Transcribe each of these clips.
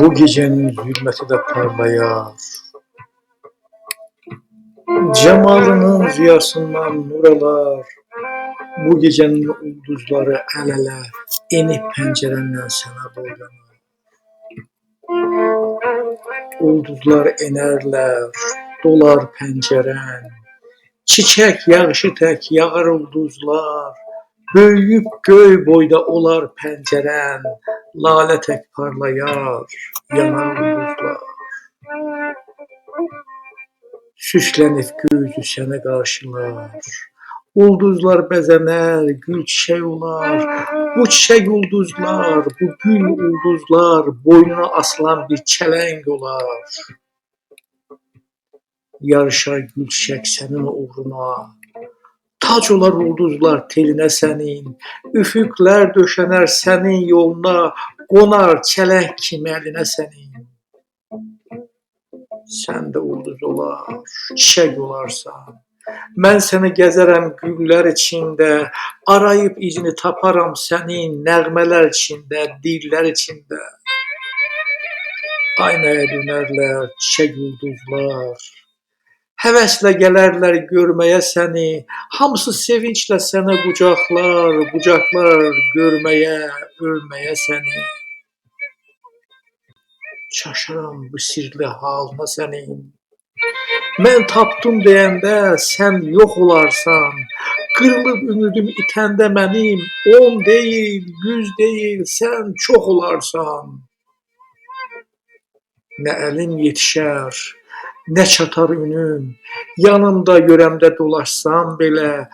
Bu gecenin zulmeti de parlayar, cemalının ziyasından nuralar. Bu gecenin ulduzları el-ele enip pencerenden sana boylanır. Ulduzlar enerler, dolar penceren, çiçek yağışı tek yağar ulduzlar. Böyüyüp göy boyda olar penceren, lale tek parlayar, yanar ulduzlar. Süslenip gözü sənə qarşılar. Ulduzlar bəzənər, gül çiçək olar. Bu çiçək ulduzlar, bu gül ulduzlar, boynuna asılan bir çələng olar. Yarışar gül çiçək sənin uğruna. Tac olar ulduzlar telinə sənin. Üfüqlər döşənər sənin yoluna. Qonar çələng kimi əlinə sənin. Sən də ulduz olar, çiçək olarsan. Mən səni gəzərəm güllər içində, arayıb izini taparam sənin nəğmələr içində, dillər içində. Aynaya dönərlər çiçək ulduzlar, həvəslə gələrlər görməyə səni, hamısı sevinclə sənə qucaqlar, qucaqlar görməyə, ölməyə səni. Çaşıram bu sirli halına sənin. Mən tapdım deyəndə sən yox olarsan. Qırılıb ümidim itəndə mənim 10 deyil, 100 deyil, sən çox olarsan. Nə əlim yetişər, nə çatar ünüm. Yanımda görəmdə dolaşsam belə,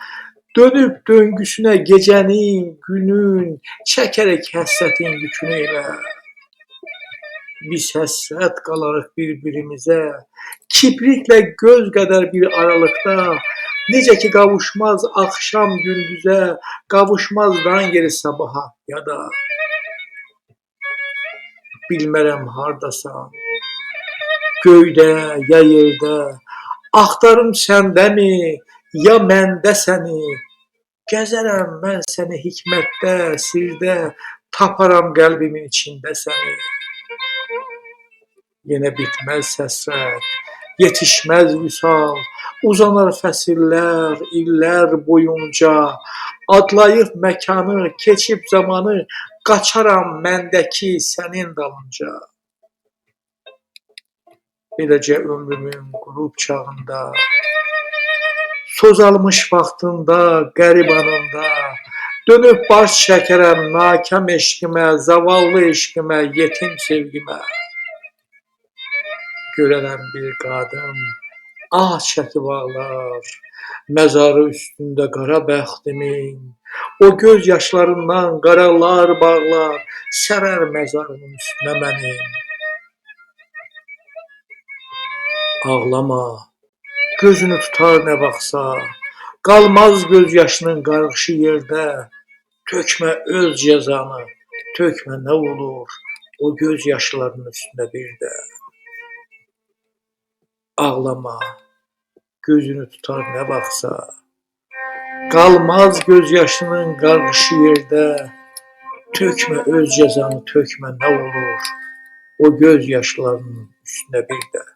dönüb döngüsünə gecənin, günün, çəkərək həsrətin yükünü elə. Biz həsrət qalarıq bir-birimizə, kipriklə göz qədər bir aralıqda, necə ki qavuşmaz axşam gündüzə, qavuşmaz dan yeri sabaha ya da. Bilmərəm hardasan, göydə ya yerdə, axtarım səndəmi, ya məndə səni. Gəzərəm mən səni hikmətdə, sirdə, taparam qəlbimin içində səni. Yenə bitməz həsrət, yetişməz vüsal, uzanar fəsillər, illər boyunca, adlayıb məkanı, keçib zamanı, qaçaram məndəki sənin dalınca. Beləcə ömrümün qurub çağında, sozalmış vaxtında, qərib anında, dönüb baş çəkərəm nakam eşqimə, zavallı eşqimə, yetim sevgimə. Görərəm bir qadın, ah çəkib ağlar, məzarı üstündə qara bəxtimin. O göz yaşlarından qaralar bağlar, sərər məzarının üstünə mənim. Ağlama, gözünü tutar nə vaxtsa, qalmaz göz yaşının qarğışı yerdə. Tökmə öz cəzanı, tökmə nə olur o göz yaşlarının üstünə bir də. Ağlama, gözünü tutar nə vaxtsa, qalmaz göz yaşının qarğışı yerdə. Tökmə öz cəzanı, tökmə nə olur o göz yaşlarının üstünə bir də.